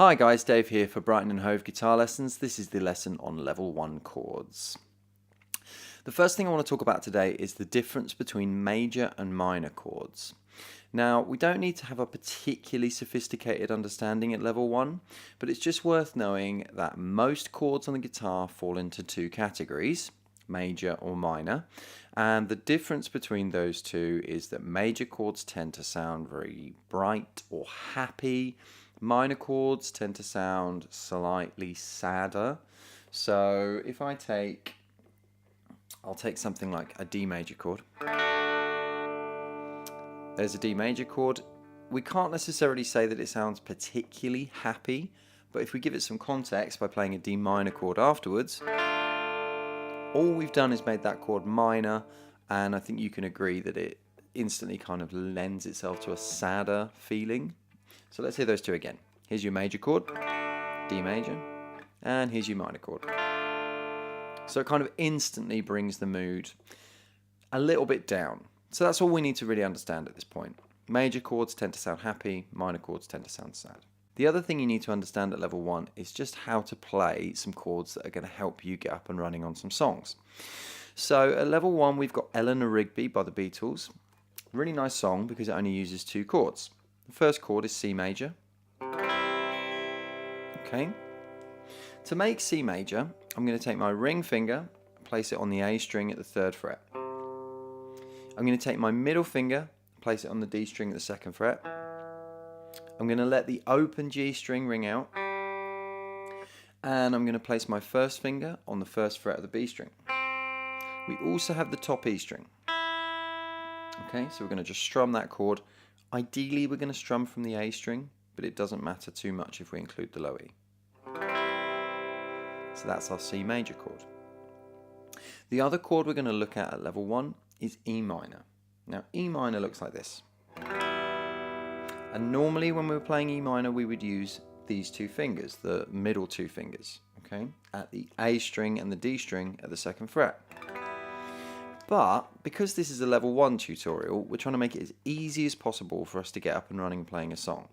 Hi guys, Dave here for Brighton and Hove Guitar Lessons. This is the lesson on level 1 chords. The first thing I want to talk about today is the difference between major and minor chords. Now, we don't need to have a particularly sophisticated understanding at level 1, but it's just worth knowing that most chords on the guitar fall into two categories, major or minor, and the difference between those two is that major chords tend to sound very bright or happy. Minor chords tend to sound slightly sadder. So if I'll take something like a D major chord. There's a D major chord. We can't necessarily say that it sounds particularly happy, but if we give it some context by playing a D minor chord afterwards, all we've done is made that chord minor, and I think you can agree that it instantly kind of lends itself to a sadder feeling. So let's hear those two again. Here's your major chord, D major, and here's your minor chord. So it kind of instantly brings the mood a little bit down. So that's all we need to really understand at this point. Major chords tend to sound happy, minor chords tend to sound sad. The other thing you need to understand at level 1 is just how to play some chords that are going to help you get up and running on some songs. So at level 1 we've got Eleanor, Rigby by the Beatles. Really nice song because it only uses two chords. The first chord is C major. Okay. To make C major, I'm going to take my ring finger, place it on the A string at the 3rd fret. I'm going to take my middle finger, place it on the D string at the 2nd fret. I'm going to let the open G string ring out. And I'm going to place my first finger on the 1st fret of the B string. We also have the top E string. Okay, so we're going to just strum that chord. Ideally, we're going to strum from the A string, but it doesn't matter too much if we include the low E. So that's our C major chord. The other chord we're going to look at level 1 is E minor. Now, E minor looks like this. And normally when we were playing E minor, we would use these two fingers, the middle two fingers, okay, at the A string and the D string at the 2nd fret. But because this is a level 1 tutorial, we're trying to make it as easy as possible for us to get up and running playing a song.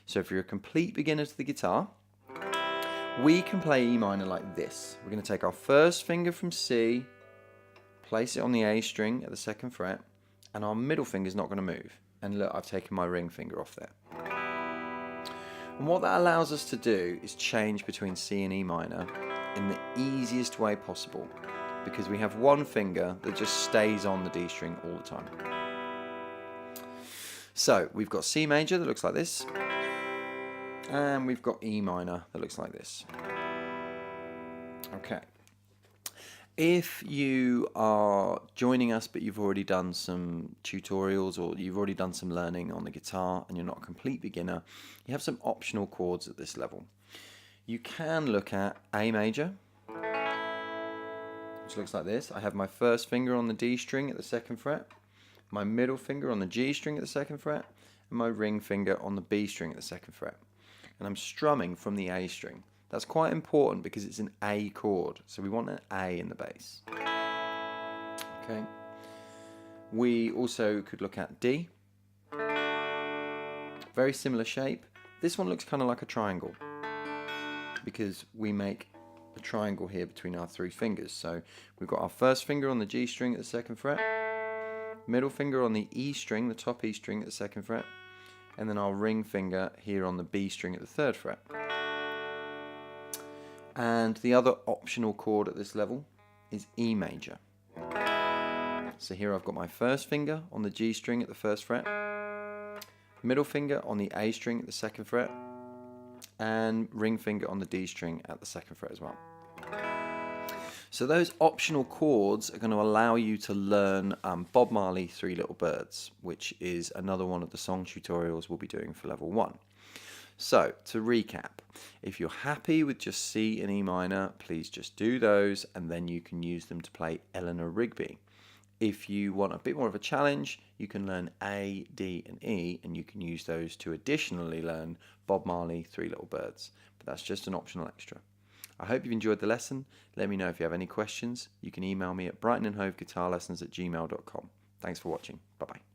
So if you're a complete beginner to the guitar, we can play E minor like this. We're going to take our first finger from C, place it on the A string at the 2nd fret, and our middle finger is not going to move. And look, I've taken my ring finger off there. And what that allows us to do is change between C and E minor in the easiest way possible, because we have one finger that just stays on the D string all the time. So we've got C major that looks like this, and we've got E minor that looks like this. Okay. If you are joining us but you've already done some tutorials or you've already done some learning on the guitar and you're not a complete beginner, you have some optional chords at this level. You can look at A major, which looks like this. I have my first finger on the D string at the 2nd fret, my middle finger on the G string at the 2nd fret, and my ring finger on the B string at the 2nd fret. And I'm strumming from the A string. That's quite important because it's an A chord, so we want an A in the bass. Okay. We also could look at D. Very similar shape. This one looks kind of like a triangle because we make a triangle here between our three fingers. So we've got our first finger on the G string at the 2nd fret, middle finger on the E string, the top E string at the 2nd fret, and then our ring finger here on the B string at the 3rd fret. And the other optional chord at this level is E major. So here I've got my first finger on the G string at the 1st fret, middle finger on the A string at the 2nd fret, and ring finger on the D string at the 2nd fret as well. So those optional chords are going to allow you to learn Bob Marley, Three Little Birds, which is another one of the song tutorials we'll be doing for level 1. So, to recap, if you're happy with just C and E minor, please just do those and then you can use them to play Eleanor, Rigby. If you want a bit more of a challenge, you can learn A, D and E and you can use those to additionally learn Bob Marley, Three Little Birds. But that's just an optional extra. I hope you've enjoyed the lesson. Let me know if you have any questions. You can email me at brightonandhoveguitarlessons@gmail.com. Thanks for watching. Bye-bye.